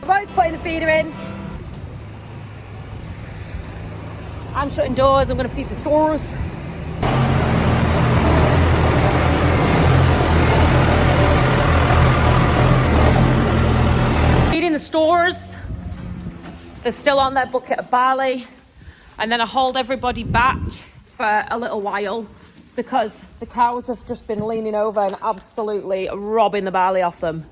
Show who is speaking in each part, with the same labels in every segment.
Speaker 1: Roy's putting the feeder in. I'm shutting doors. I'm going to feed the stores. Feeding the stores. They're still on their bucket of barley. And then I hold everybody back for a little while because the cows have just been leaning over and absolutely robbing the barley off them.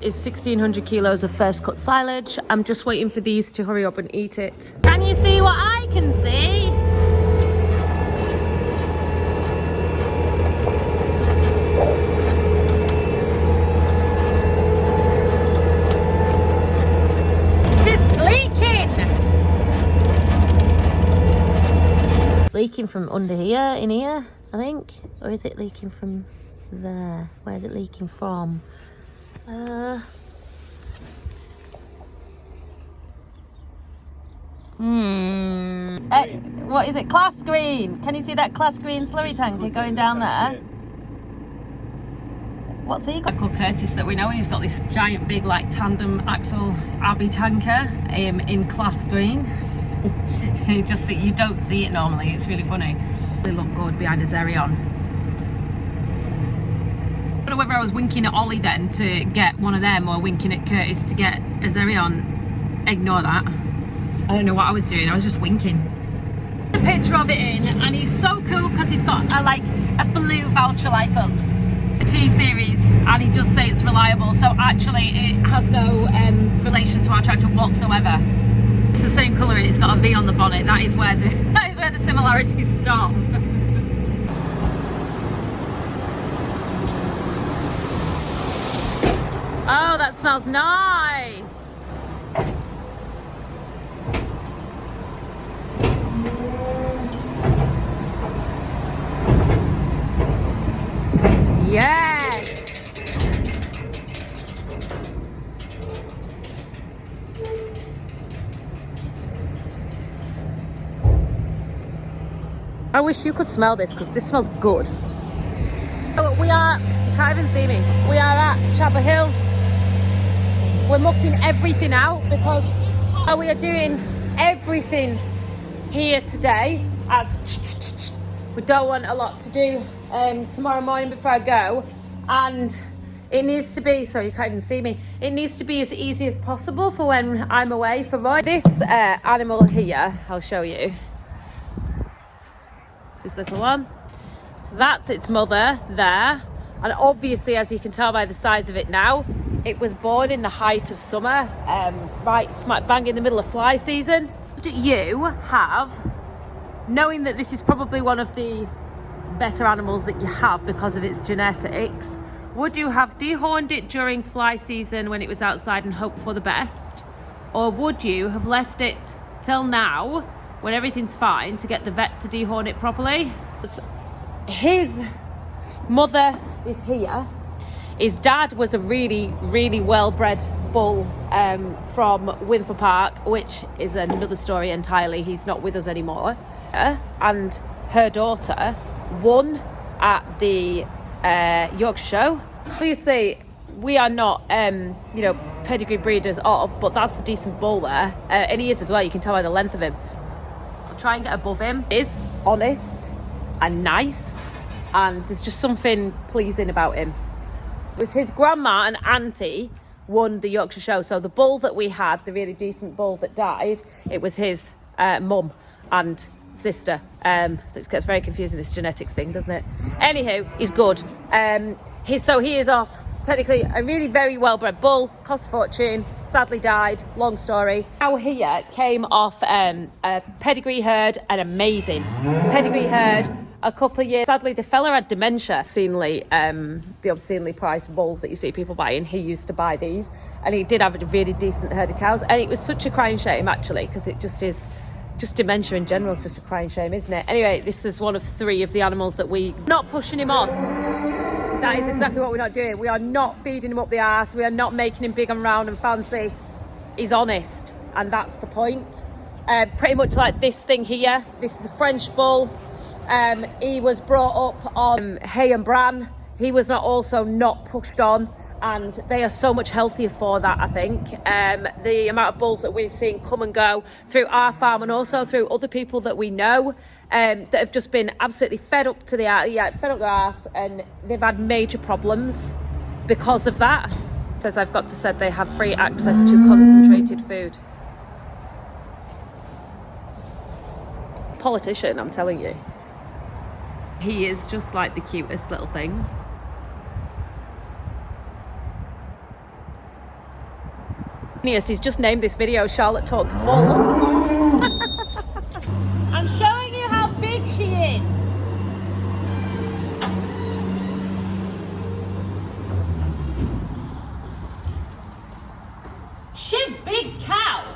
Speaker 1: Is 1,600 kilos of first cut silage. I'm just waiting for these to hurry up and eat it. Can you see what I can see? It's leaking! It's leaking from under here, in here, I think. Or is it leaking from there? Where's it leaking from? What is it? Class green. Can you see that class green slurry tanker going down there? What's he got? Called Curtis that we know, and he's got this giant big like tandem axle Abbey tanker in class green. You don't see it normally. It's really funny. They look good behind a Xerion. I don't know whether I was winking at Ollie then to get one of them or winking at Curtis to get a Xerion. Ignore that. I don't know what I was doing. I was just winking. A picture of it in, and he's so cool because he's got a blue voucher like us. The T-Series, and he does say it's reliable. So actually, it has no relation to our tractor whatsoever. It's the same colour and it's got a V on the bonnet. That is where the similarities stop. Oh, that smells nice. Yes. I wish you could smell this because this smells good. So you can't even see me. We are at Chapel Hill. We're mucking everything out because we are doing everything here today as we don't want a lot to do tomorrow morning before I go, and it needs to be, sorry you can't even see me, it needs to be as easy as possible for when I'm away for Roy. This animal here, I'll show you, this little one, that's its mother there, and obviously as you can tell by the size of it now, it was born in the height of summer, right smack bang in the middle of fly season. Do you have, knowing that this is probably one of the better animals that you have because of its genetics, would you have dehorned it during fly season when it was outside and hoped for the best? Or would you have left it till now when everything's fine to get the vet to dehorn it properly? His mother is here. His dad was a really, really well-bred bull from Winford Park, which is another story entirely. He's not with us anymore. And her daughter won at the Yorkshire Show. Obviously, we are not, pedigree breeders of, but that's a decent bull there. And he is as well, you can tell by the length of him. I'll try and get above him. He is honest and nice, and there's just something pleasing about him. It was his grandma and auntie won the Yorkshire Show. So the bull that we had, the really decent bull that died, it was his mum and sister. This gets very confusing, this genetics thing, doesn't it? Anywho, he's good. He is off. Technically a really very well-bred bull, cost a fortune, sadly died, long story. Cow here came off a pedigree herd, an amazing pedigree herd, a couple of years. Sadly, the fella had dementia. The obscenely priced bulls that you see people buying, he used to buy these, and he did have a really decent herd of cows, and it was such a crying shame actually, because it just is, just dementia in general is just a crying shame, isn't it? Anyway, this was one of 3 of the animals that we not pushing him on. That is exactly what we're not doing. We are not feeding him up the arse. We are not making him big and round and fancy. He's honest, and that's the point. Pretty much like this thing here. This is a French bull. He was brought up on hay and bran. He was not pushed on, and they are so much healthier for that, I think. The amount of bulls that we've seen come and go through our farm and also through other people that we know that have just been absolutely fed up to the arse, and they've had major problems because of that. It says I've got to say they have free access to concentrated food. Politician, I'm telling you. He is just like the cutest little thing. He's just named this video Charlotte Talks Bull. I'm showing you how big she is. She's a big cow.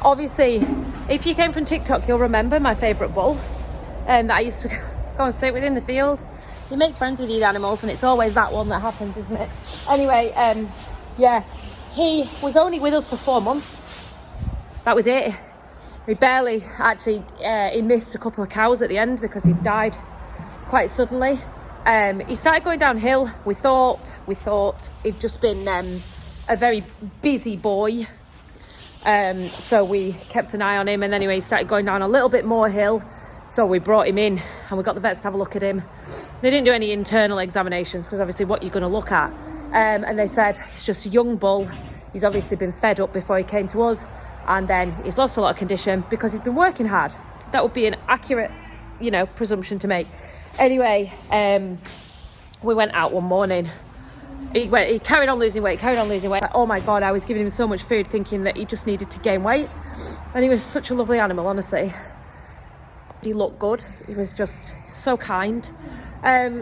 Speaker 1: Obviously, if you came from TikTok, you'll remember my favourite bull that I used to go and sit with in the field. You make friends with these animals and it's always that one that happens, isn't it? Anyway, yeah, he was only with us for 4 months. That was it. We barely actually, he missed a couple of cows at the end because he died quite suddenly. He started going downhill. We thought he'd just been a very busy boy. So we kept an eye on him, and anyway, he started going down a little bit more hill. So we brought him in and we got the vets to have a look at him. They didn't do any internal examinations because obviously what you're going to look at. And they said he's just a young bull. He's obviously been fed up before he came to us. And then he's lost a lot of condition because he's been working hard. That would be an accurate, presumption to make. Anyway, we went out one morning. He carried on losing weight. Oh my God, I was giving him so much food thinking that he just needed to gain weight. And he was such a lovely animal, honestly. He looked good. He was just so kind.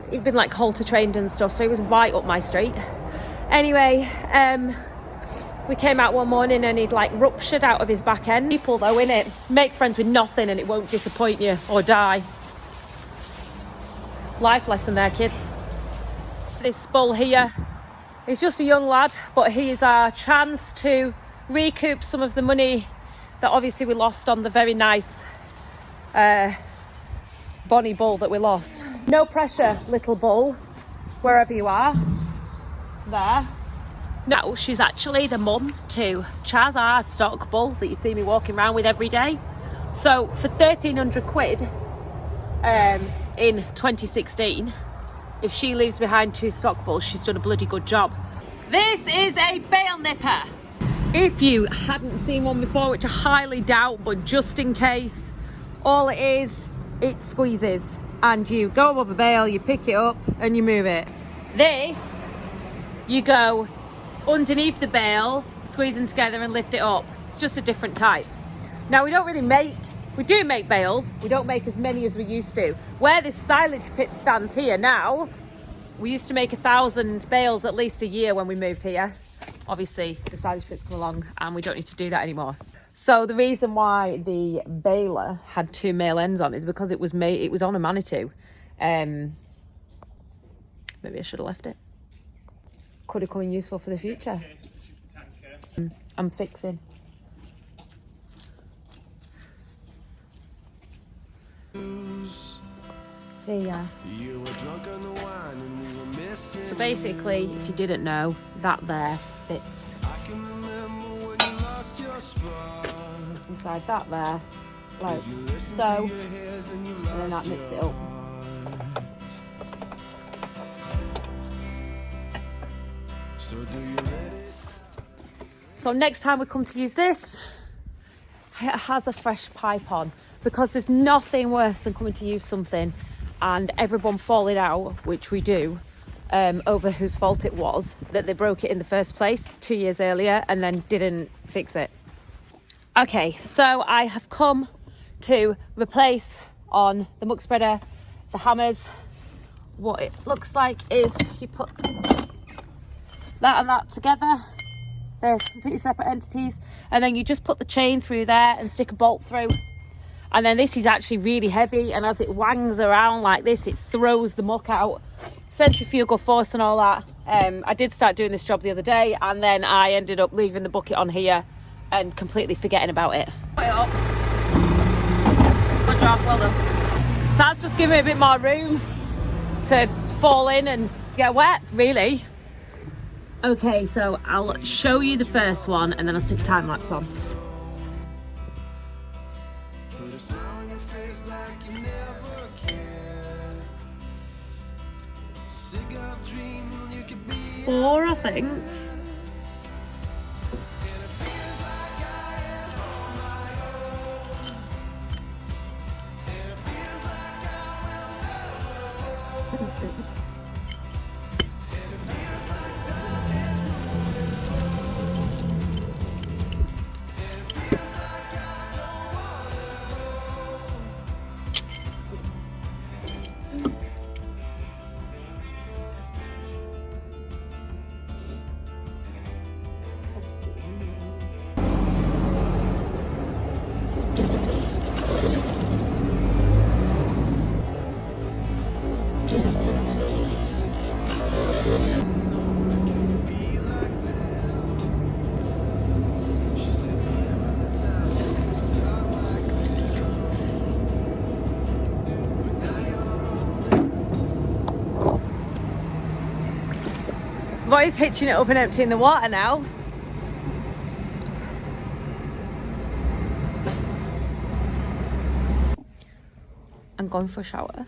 Speaker 1: He'd been like halter trained and stuff, so he was right up my street. Anyway, we came out one morning and he'd like ruptured out of his back end. People though, innit? Make friends with nothing and it won't disappoint you or die. Life lesson there, kids. This bull here, he's just a young lad, but he is our chance to recoup some of the money that obviously we lost on the very nice bonny bull that we lost. No pressure, little bull, wherever you are. There. Now she's actually the mum to Chaz, our stock bull that you see me walking around with every day. So for 1,300 quid in 2016, if she leaves behind 2 stock bulls, she's done a bloody good job. This is a bale nipper. If you hadn't seen one before, which I highly doubt, but just in case, all it is, it squeezes and you go above a bale, you pick it up and you move it. This, you go underneath the bale, squeeze them together and lift it up. It's just a different type. Now we do make bales, we don't make as many as we used to. Where this silage pit stands here now, we used to make 1,000 bales at least a year when we moved here. Obviously the silage pit's come along and we don't need to do that anymore. So the reason why the baler had 2 male ends on is because it was on a Manitou. Maybe I should have left it. Could have come in useful for the future. I'm fixing. There you are. So basically, if you didn't know, that there fits inside that there, like so, and then that nips it up. So next time we come to use this, it has a fresh pipe on, because there's nothing worse than coming to use something and everyone falling out, which we do, over whose fault it was that they broke it in the first place 2 years earlier and then didn't fix it. Okay, so I have come to replace on the muck spreader the hammers. What it looks like is you put that and that together. They're completely separate entities, and then you just put the chain through there and stick a bolt through. And then this is actually really heavy, and as it wangs around like this, it throws the muck out. Centrifugal force and all that. I did start doing this job the other day, and then I ended up leaving the bucket on here and completely forgetting about it. Put it up. Good job, well done. That's just giving me a bit more room to fall in and get wet, really. Okay, so I'll show you the first one and then I'll stick a time lapse on. Four, I think. Roy's hitching it up and emptying the water now. I'm going for a shower.